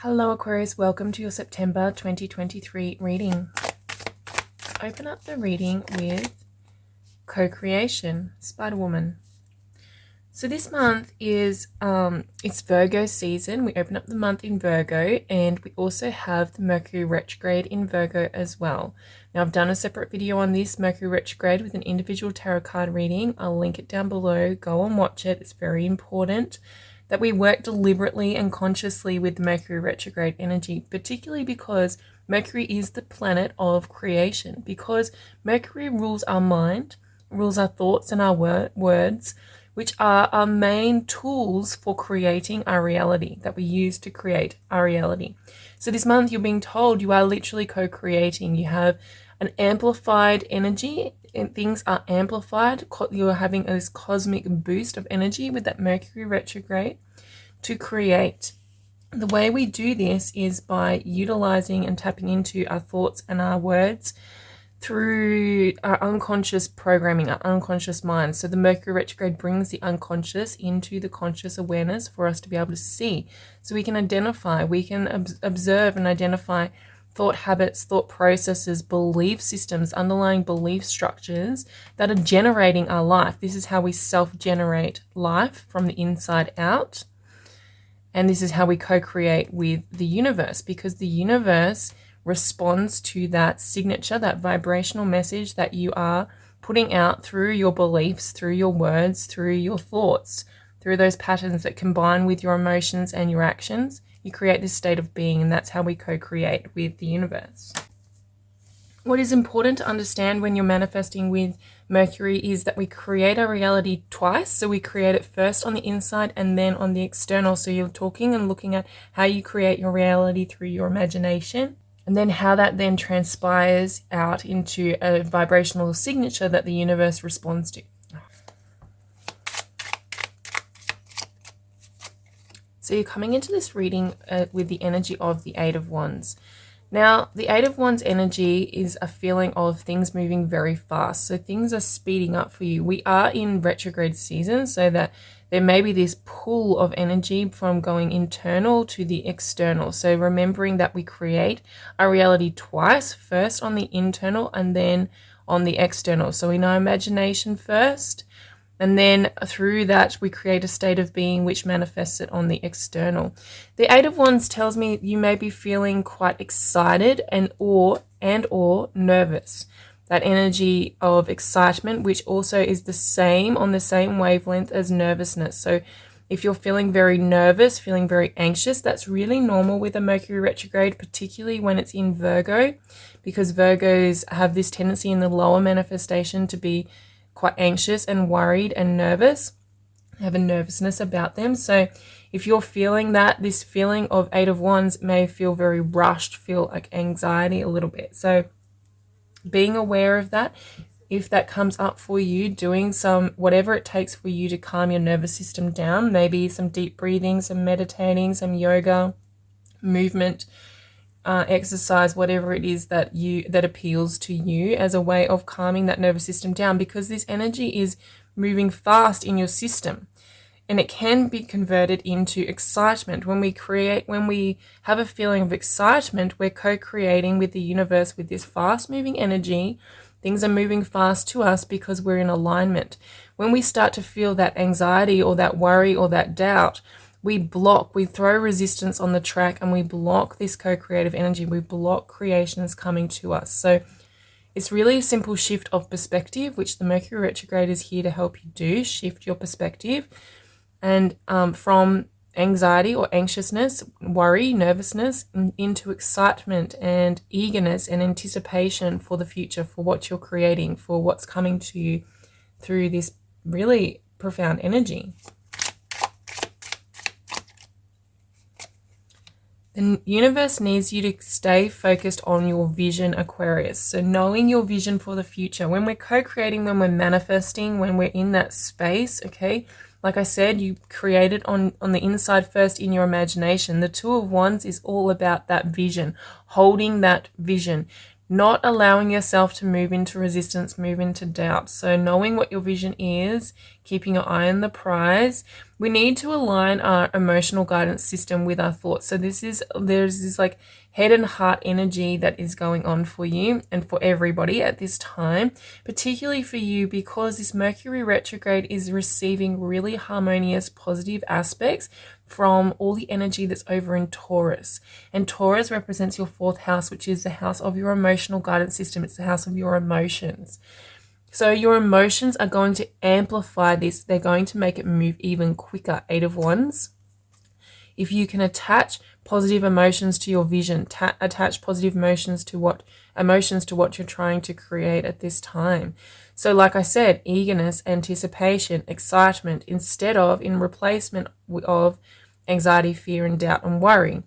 Hello Aquarius, welcome to your September 2023 reading. Open up the reading with co-creation, Spider Woman. So this month is it's Virgo season. We open up the month in Virgo, and we also have the Mercury retrograde in Virgo as well. Now I've done a separate video on this Mercury retrograde with an individual tarot card reading. I'll link it down below. Go and watch it. It's very important that we work deliberately and consciously with the Mercury retrograde energy, particularly because Mercury is the planet of creation, because Mercury rules our mind, rules our thoughts and our words, which are our main tools for creating our reality, that we use to create our reality. So this month you're being told you are literally co-creating. You have an amplified energy, and things are amplified. You're having this cosmic boost of energy with that Mercury retrograde to create. The way we do this is by utilizing and tapping into our thoughts and our words through our unconscious programming, our unconscious mind. So the Mercury retrograde brings the unconscious into the conscious awareness for us to be able to see. So we can identify, we can observe and identify thought habits, thought processes, belief systems, underlying belief structures that are generating our life. This is how we self-generate life from the inside out. And this is how we co-create with the universe, because the universe responds to that signature, that vibrational message that you are putting out through your beliefs, through your words, through your thoughts, through those patterns that combine with your emotions and your actions. You create this state of being, and that's how we co-create with the universe. What is important to understand when you're manifesting with Mercury is that we create our reality twice. So we create it first on the inside and then on the external. So you're talking and looking at how you create your reality through your imagination, and then how that then transpires out into a vibrational signature that the universe responds to. So you're coming into this reading with the energy of the Eight of Wands. Now, the Eight of Wands energy is a feeling of things moving very fast. So things are speeding up for you. We are in retrograde season, so that there may be this pull of energy from going internal to the external. So remembering that we create our reality twice, first on the internal and then on the external. So in our imagination first, and then through that, we create a state of being which manifests it on the external. The Eight of Wands tells me you may be feeling quite excited and or nervous. That energy of excitement, which also is the same, on the same wavelength as nervousness. So if you're feeling very nervous, feeling very anxious, that's really normal with a Mercury retrograde, particularly when it's in Virgo, because Virgos have this tendency in the lower manifestation to be quite anxious and worried and nervous, have a nervousness about them. So if you're feeling that, this feeling of Eight of Wands may feel very rushed, feel like anxiety a little bit. So being aware of that, if that comes up for you, doing some, whatever it takes for you to calm your nervous system down, maybe some deep breathing, some meditating, some yoga, movement, exercise, whatever it is that appeals to you as a way of calming that nervous system down, because this energy is moving fast in your system, and it can be converted into excitement. When we have a feeling of excitement, we're co-creating with the universe with this fast moving energy. Things are moving fast to us because we're in alignment. When we start to feel that anxiety or that worry or that doubt, we throw resistance on the track, and we block this co-creative energy. We block creations coming to us. So it's really a simple shift of perspective, which the Mercury retrograde is here to help you do. Shift your perspective, and from anxiety or anxiousness, worry, nervousness, into excitement and eagerness and anticipation for the future, for what you're creating, for what's coming to you through this really profound energy. The universe needs you to stay focused on your vision, Aquarius. So knowing your vision for the future. When we're co-creating, when we're manifesting, when we're in that space, okay, like I said, you create it on the inside first in your imagination. The Two of Wands is all about that vision, holding that vision, not allowing yourself to move into resistance, move into doubt. So knowing what your vision is, keeping your eye on the prize. We need to align our emotional guidance system with our thoughts. So there's this like head and heart energy that is going on for you and for everybody at this time, particularly for you, because this Mercury retrograde is receiving really harmonious, positive aspects from all the energy that's over in Taurus. And Taurus represents your 4th house, which is the house of your emotional guidance system. It's the house of your emotions. So your emotions are going to amplify this. They're going to make it move even quicker. 8 of Wands. If you can attach positive emotions to your vision, attach positive emotions to what you're trying to create at this time. So like I said, eagerness, anticipation, excitement, instead of in replacement of anxiety, fear, and doubt and worry.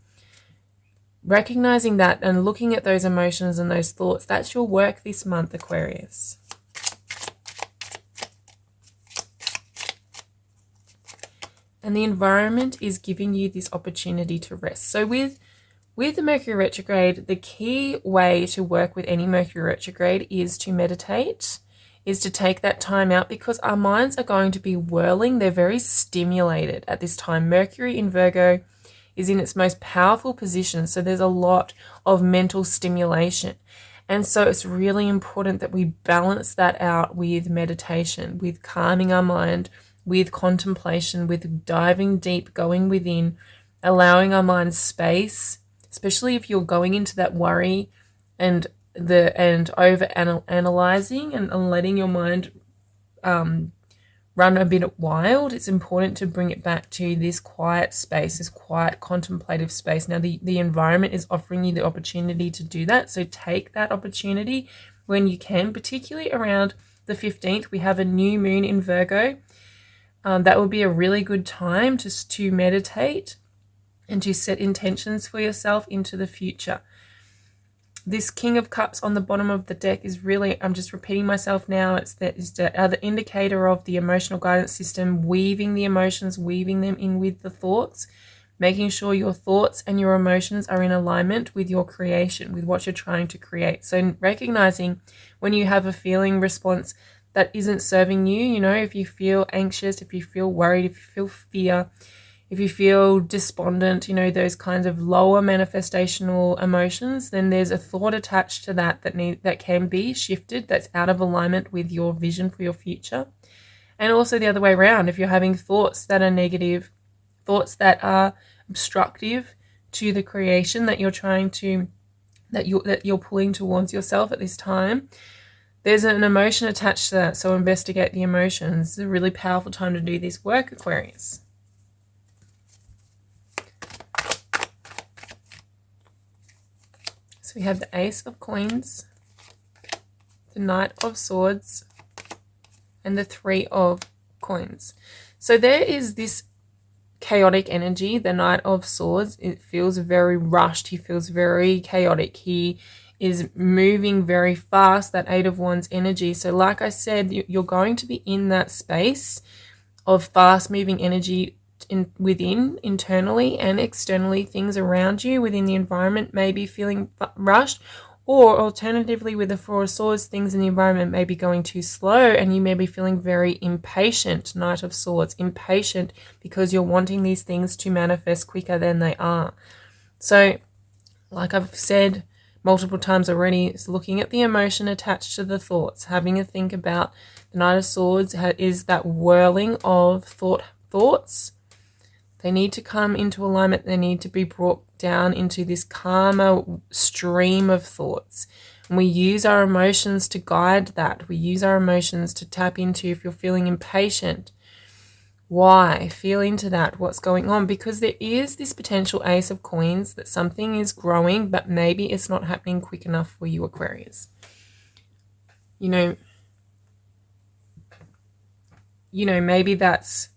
Recognizing that and looking at those emotions and those thoughts, that's your work this month, Aquarius. And the environment is giving you this opportunity to rest. So with the Mercury retrograde, the key way to work with any Mercury retrograde is to meditate, is to take that time out, because our minds are going to be whirling. They're very stimulated at this time. Mercury in Virgo is in its most powerful position. So there's a lot of mental stimulation. And so it's really important that we balance that out with meditation, with calming our mind, with contemplation, with diving deep, going within, allowing our mind space, especially if you're going into that worry and over analyzing and letting your mind run a bit wild. It's important to bring it back to this quiet space, this quiet contemplative space. Now the environment is offering you the opportunity to do that, so take that opportunity when you can, particularly around the 15th. We have a new moon in Virgo. That will be a really good time to meditate and to set intentions for yourself into the future. This King of Cups on the bottom of the deck is really, I'm just repeating myself now, it's the other indicator of the emotional guidance system, weaving the emotions, weaving them in with the thoughts, making sure your thoughts and your emotions are in alignment with your creation, with what you're trying to create. So recognizing when you have a feeling response that isn't serving you, you know, if you feel anxious, if you feel worried, if you feel fear, if you feel despondent, you know, those kinds of lower manifestational emotions, then there's a thought attached to that can be shifted, that's out of alignment with your vision for your future. And also the other way around, if you're having thoughts that are negative, thoughts that are obstructive to the creation that you're trying to, that you're pulling towards yourself at this time, there's an emotion attached to that. So investigate the emotions. It's a really powerful time to do this work, Aquarius. So we have the Ace of Coins, the Knight of Swords, and the Three of Coins. So there is this chaotic energy. The Knight of Swords, it feels very rushed. He feels very chaotic. He is moving very fast, that Eight of Wands energy. So like I said, you're going to be in that space of fast moving energy internally and externally. Things around you within the environment may be feeling rushed, or alternatively with the Four of Swords, things in the environment may be going too slow and you may be feeling very impatient. Knight of Swords, impatient because you're wanting these things to manifest quicker than they are. So like I've said multiple times already, it's looking at the emotion attached to the thoughts, having a think about the Knight of Swords is that whirling of thoughts. They need to come into alignment. They need to be brought down into this calmer stream of thoughts. And we use our emotions to guide that. We use our emotions to tap into, if you're feeling impatient, why? Feel into that, what's going on, because there is this potential Ace of Coins that something is growing, but maybe it's not happening quick enough for you, Aquarius. You know, maybe that's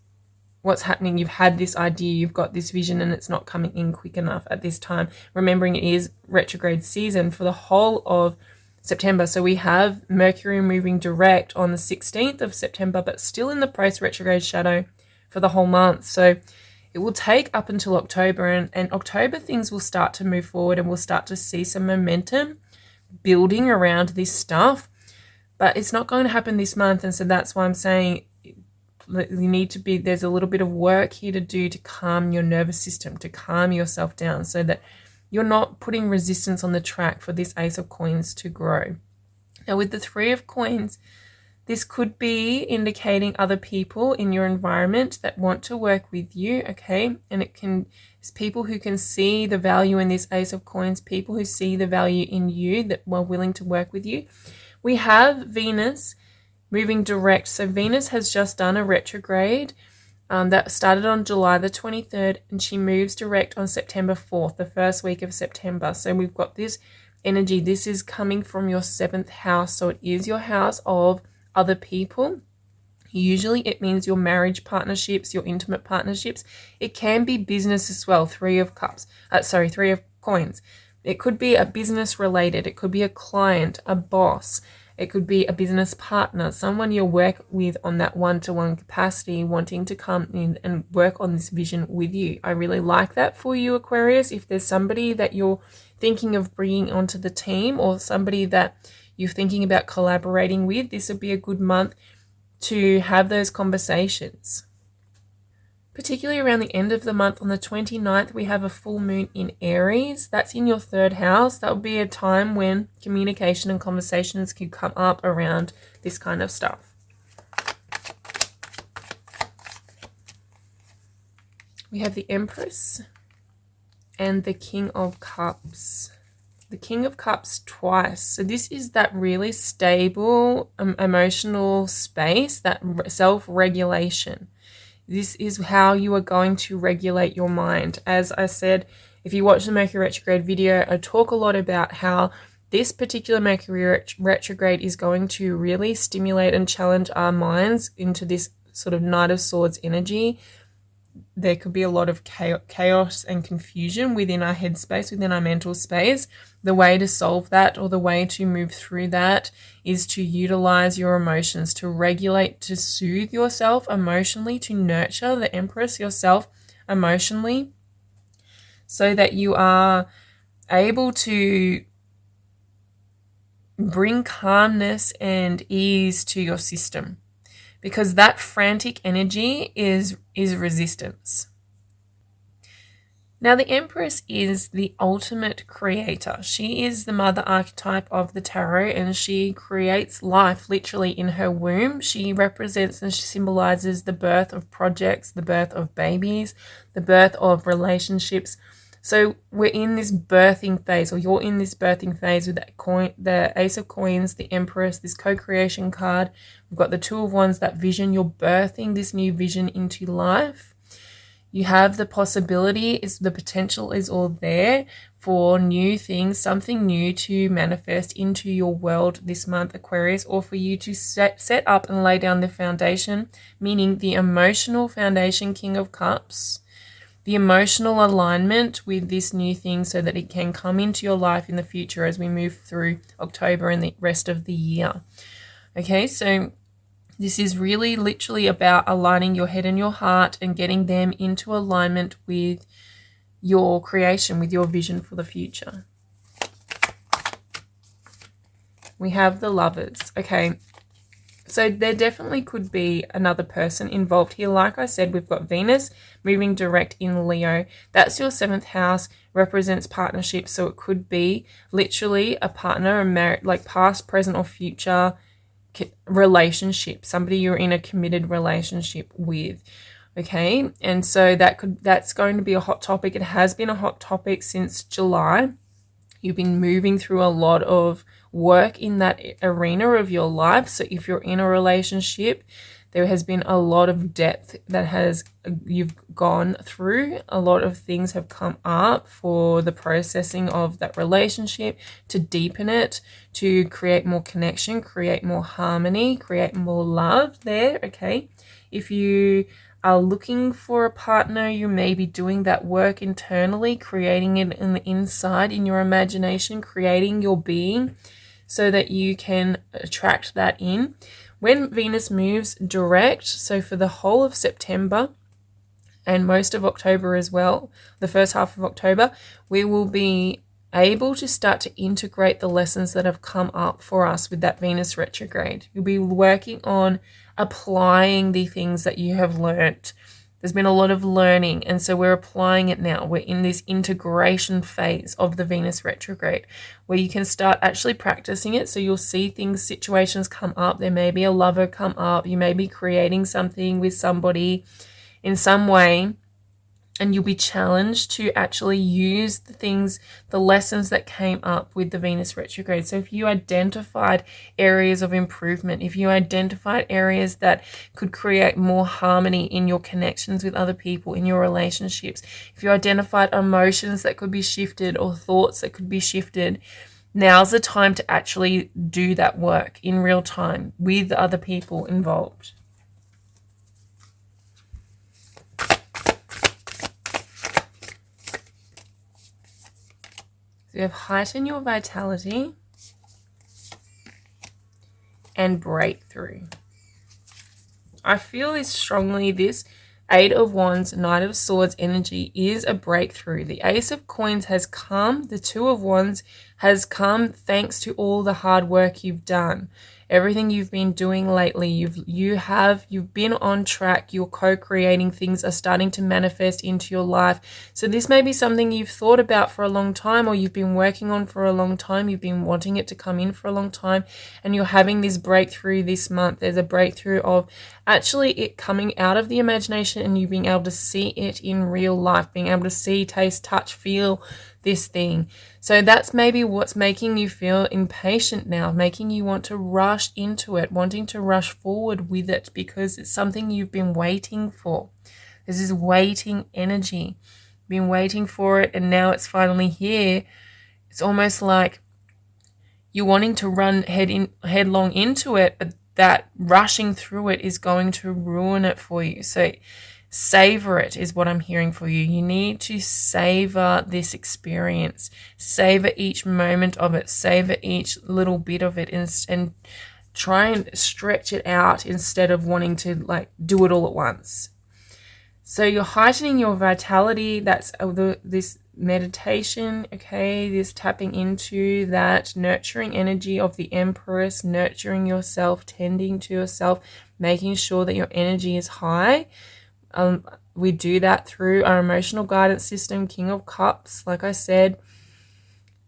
what's happening. You've had this idea, you've got this vision, and it's not coming in quick enough at this time. Remembering it is retrograde season for the whole of September. So we have Mercury moving direct on the 16th of September, but still in the post-retrograde shadow for the whole month. So it will take up until October, and October things will start to move forward and we'll start to see some momentum building around this stuff, but it's not going to happen this month. And so that's why I'm saying there's a little bit of work here to do to calm your nervous system, to calm yourself down so that you're not putting resistance on the track for this Ace of Coins to grow. Now with the Three of Coins, this could be indicating other people in your environment that want to work with you, okay? And it's people who can see the value in this Ace of Coins, people who see the value in you that are willing to work with you. We have Venus moving direct. So Venus has just done a retrograde that started on July the 23rd, and she moves direct on September 4th, the first week of September. So we've got this energy. This is coming from your 7th house. So it is your house of other people. Usually it means your marriage partnerships, your intimate partnerships. It can be business as well. Three of Coins. It could be a business related. It could be a client, a boss. It could be a business partner, someone you work with on that one-to-one capacity, wanting to come in and work on this vision with you. I really like that for you, Aquarius. If there's somebody that you're thinking of bringing onto the team, or somebody that you're thinking about collaborating with, this would be a good month to have those conversations. Particularly around the end of the month, on the 29th, we have a full moon in Aries. That's in your 3rd house. That would be a time when communication and conversations can come up around this kind of stuff. We have the Empress and the King of Cups. The King of Cups twice. So this is that really stable emotional space, that self-regulation. This is how you are going to regulate your mind. As I said, if you watch the Mercury retrograde video, I talk a lot about how this particular Mercury retrograde is going to really stimulate and challenge our minds into this sort of Knight of Swords energy. There could be a lot of chaos and confusion within our headspace, within our mental space. The way to solve that, or the way to move through that, is to utilize your emotions, to regulate, to soothe yourself emotionally, to nurture the Empress yourself emotionally, so that you are able to bring calmness and ease to your system. Because that frantic energy is resistance. Now, the Empress is the ultimate creator. She is the mother archetype of the tarot, and she creates life literally in her womb. She represents and she symbolizes the birth of projects, the birth of babies, the birth of relationships. So we're in this birthing phase, or you're in this birthing phase with the Ace of Coins, the Empress, this co-creation card. We've got the Two of Wands, that vision. You're birthing this new vision into life. You have the possibility, the potential is all there for new things, something new to manifest into your world this month, Aquarius, or for you to set up and lay down the foundation, meaning the emotional foundation, King of Cups, the emotional alignment with this new thing so that it can come into your life in the future as we move through October and the rest of the year. Okay, so this is really literally about aligning your head and your heart and getting them into alignment with your creation, with your vision for the future. We have the Lovers. Okay, so there definitely could be another person involved here. Like I said, we've got Venus moving direct in Leo. That's your 7th house, represents partnerships. So it could be literally a partner, a married, like past, present, or future relationship, somebody you're in a committed relationship with. Okay, and so that's going to be a hot topic. It has been a hot topic since July. You've been moving through a lot of work in that arena of your life. So if you're in a relationship, there has been a lot of depth that you've gone through. A lot of things have come up for the processing of that relationship, to deepen it, to create more connection, create more harmony, create more love there, okay? If you are looking for a partner, you may be doing that work internally, creating it in the inside, in your imagination, creating your being so that you can attract that in. When Venus moves direct, so for the whole of September and most of October as well, the first half of October, we will be able to start to integrate the lessons that have come up for us with that Venus retrograde. You'll be working on applying the things that you have learnt. There's been a lot of learning, and so we're applying it now. We're in this integration phase of the Venus retrograde where you can start actually practicing it. So you'll see things, situations come up. There may be a lover come up. You may be creating something with somebody in some way, and you'll be challenged to actually use the things, the lessons that came up with the Venus retrograde. So if you identified areas of improvement, if you identified areas that could create more harmony in your connections with other people, in your relationships, if you identified emotions that could be shifted or thoughts that could be shifted, now's the time to actually do that work in real time with other people involved. So you have heighten your vitality and breakthrough. I feel this strongly. This Eight of Wands, Knight of Swords energy is a breakthrough. The Ace of Coins has come. The Two of Wands has come thanks to all the hard work you've done. Everything you've been doing lately, you've been on track. You're co-creating, things are starting to manifest into your life. So this may be something you've thought about for a long time, or you've been working on for a long time. You've been wanting it to come in for a long time, and you're having this breakthrough this month. There's a breakthrough of actually it coming out of the imagination and you being able to see it in real life, being able to see, taste, touch, feel this thing. So that's maybe what's making you feel impatient now, making you want to rush into it, wanting to rush forward with it because it's something you've been waiting for. This is waiting energy. Been waiting for it and now it's finally here. It's almost like you're wanting to run headlong into it, but that rushing through it is going to ruin it for you. So savor it is what I'm hearing for you. You need to savor this experience. Savor each moment of it. Savor each little bit of it and try and stretch it out instead of wanting to like do it all at once. So you're heightening your vitality. That's this meditation, okay? This tapping into that nurturing energy of the Empress, nurturing yourself, tending to yourself, making sure that your energy is high. We do that through our emotional guidance system, King of Cups. Like I said,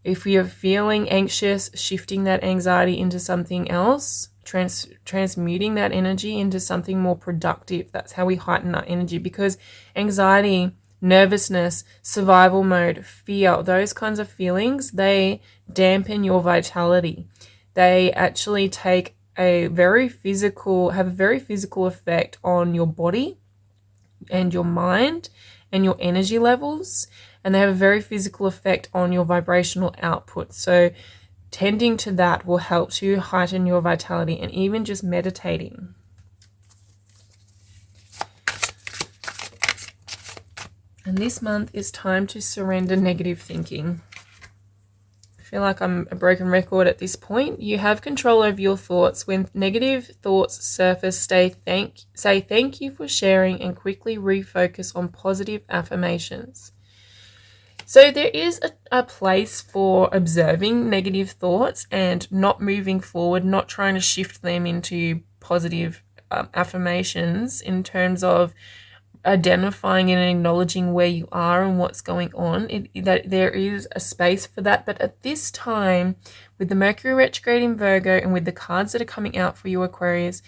if we are feeling anxious, shifting that anxiety into something else, transmuting that energy into something more productive. That's how we heighten our energy, because anxiety, nervousness, survival mode, fear, those kinds of feelings, they dampen your vitality. They actually have a very physical effect on your body and your mind and your energy levels, and they have a very physical effect on your vibrational output. So tending to that will help to heighten your vitality, and even just meditating. And this month is time to surrender negative thinking. I feel like I'm a broken record at this point. You have control over your thoughts. When negative thoughts surface, say thank you for sharing and quickly refocus on positive affirmations. So there is a place for observing negative thoughts and not moving forward, not trying to shift them into positive affirmations in terms of identifying and acknowledging where you are and what's going on. That there is a space for that. But at this time, with the Mercury retrograde in Virgo and with the cards that are coming out for you, Aquarius,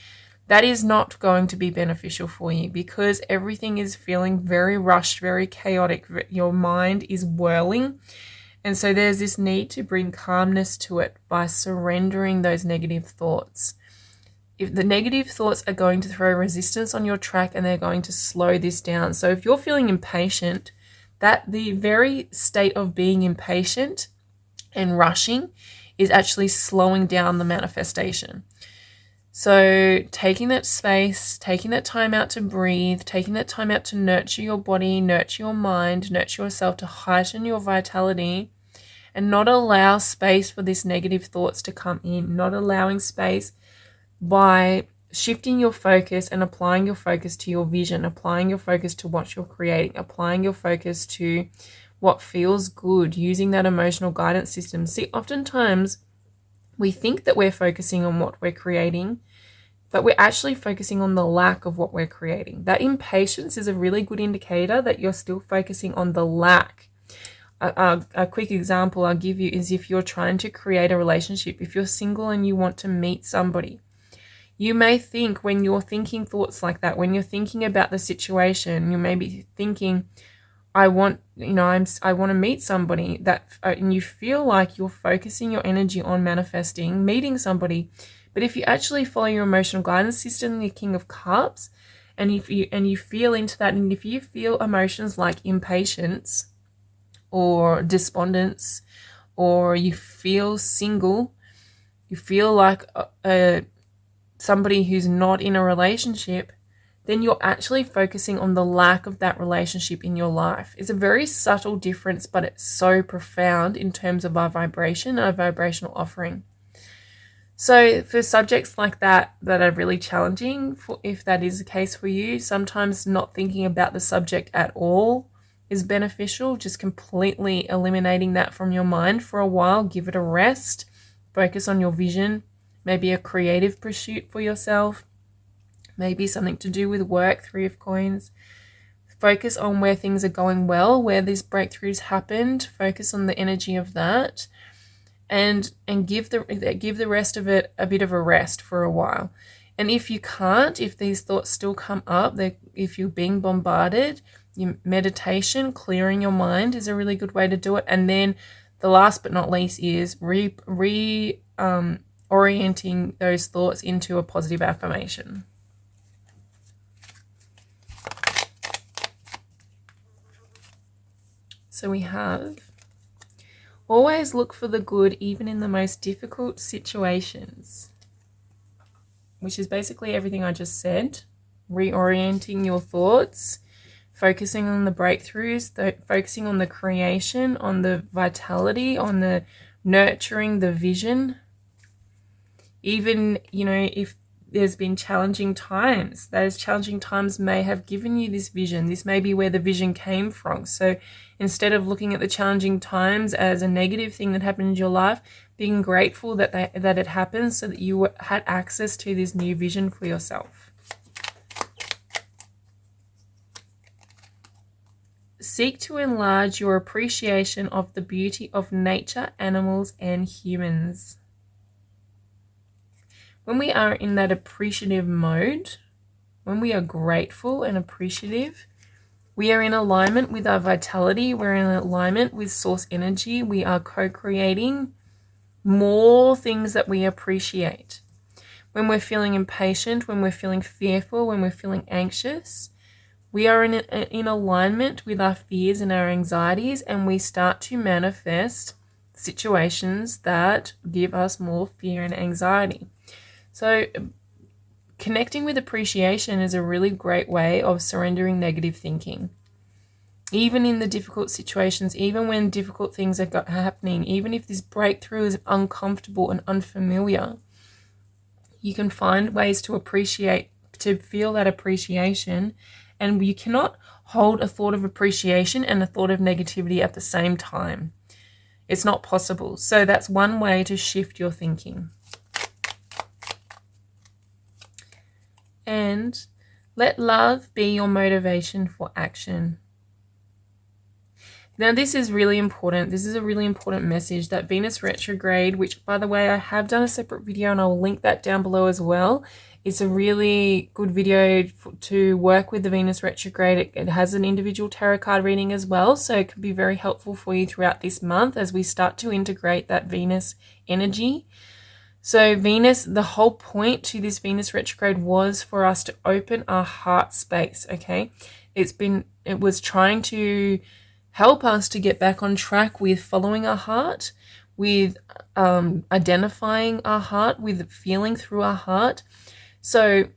that is not going to be beneficial for you, because everything is feeling very rushed, very chaotic. Your mind is whirling. And so there's this need to bring calmness to it by surrendering those negative thoughts. If the negative thoughts are going to throw resistance on your track, and they're going to slow this down. So if you're feeling impatient, that the very state of being impatient and rushing is actually slowing down the manifestation. So taking that space, taking that time out to breathe, taking that time out to nurture your body, nurture your mind, nurture yourself, to heighten your vitality, and not allow space for these negative thoughts to come in, not allowing space by shifting your focus and applying your focus to your vision, applying your focus to what you're creating, applying your focus to what feels good, using that emotional guidance system. See, oftentimes we think that we're focusing on what we're creating, but we're actually focusing on the lack of what we're creating. That impatience is a really good indicator that you're still focusing on the lack. A quick example I'll give you is if you're trying to create a relationship, if you're single and you want to meet somebody, you may think, when you're thinking thoughts like that, when you're thinking about the situation, you may be thinking, I want to meet somebody, that, and you feel like you're focusing your energy on manifesting, meeting somebody. But if you actually follow your emotional guidance system, the King of Cups, and you feel into that, and if you feel emotions like impatience or despondence, or you feel single, you feel like somebody who's not in a relationship, then you're actually focusing on the lack of that relationship in your life. It's a very subtle difference, but it's so profound in terms of our vibration, our vibrational offering. So for subjects like that are really challenging, if that is the case for you, sometimes not thinking about the subject at all is beneficial. Just completely eliminating that from your mind for a while. Give it a rest. Focus on your vision. Maybe a creative pursuit for yourself. Maybe something to do with work, 3 of Coins. Focus on where things are going well, where these breakthroughs happened. Focus on the energy of that. And give the rest of it a bit of a rest for a while. And if you can't, if these thoughts still come up, if you're being bombarded, your meditation, clearing your mind is a really good way to do it. And then the last but not least is orienting those thoughts into a positive affirmation. So we have, always look for the good even in the most difficult situations, which is basically everything I just said. Reorienting your thoughts, focusing on the breakthroughs, focusing on the creation, on the vitality, on the nurturing the vision. Even, if there's been challenging times, those challenging times may have given you this vision. This may be where the vision came from. So instead of looking at the challenging times as a negative thing that happened in your life, being grateful that it happened so that you had access to this new vision for yourself. Seek to enlarge your appreciation of the beauty of nature, animals, and humans. When we are in that appreciative mode, when we are grateful and appreciative, we are in alignment with our vitality. We're in alignment with source energy. We are co-creating more things that we appreciate. When we're feeling impatient, when we're feeling fearful, when we're feeling anxious, we are in alignment with our fears and our anxieties, and we start to manifest situations that give us more fear and anxiety. So connecting with appreciation is a really great way of surrendering negative thinking. Even in the difficult situations, even when difficult things are happening, even if this breakthrough is uncomfortable and unfamiliar, you can find ways to appreciate, to feel that appreciation. And you cannot hold a thought of appreciation and a thought of negativity at the same time. It's not possible. So that's one way to shift your thinking. And let love be your motivation for action. Now, this is really important. This is a really important message, that Venus retrograde, which, by the way, I have done a separate video and I'll link that down below as well. It's a really good video to work with the Venus retrograde. It has an individual tarot card reading as well, so it can be very helpful for you throughout this month as we start to integrate that Venus energy. So Venus, the whole point to this Venus retrograde was for us to open our heart space, okay? It was trying to help us to get back on track with following our heart, with identifying our heart, with feeling through our heart. So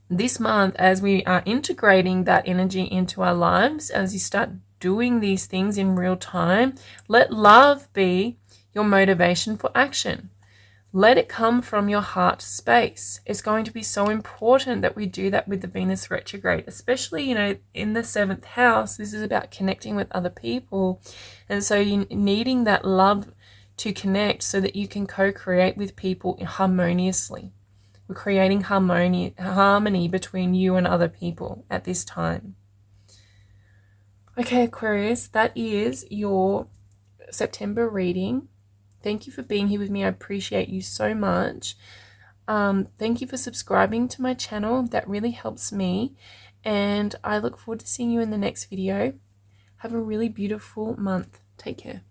this month, as we are integrating that energy into our lives, as you start doing these things in real time, let love be your motivation for action. Let it come from your heart space. It's going to be so important that we do that with the Venus retrograde, especially, you know, in the 7th house. This is about connecting with other people. And so you needing that love to connect so that you can co-create with people harmoniously. We're creating harmony between you and other people at this time. Okay, Aquarius, that is your September reading. Thank you for being here with me. I appreciate you so much. Thank you for subscribing to my channel. That really helps me. And I look forward to seeing you in the next video. Have a really beautiful month. Take care.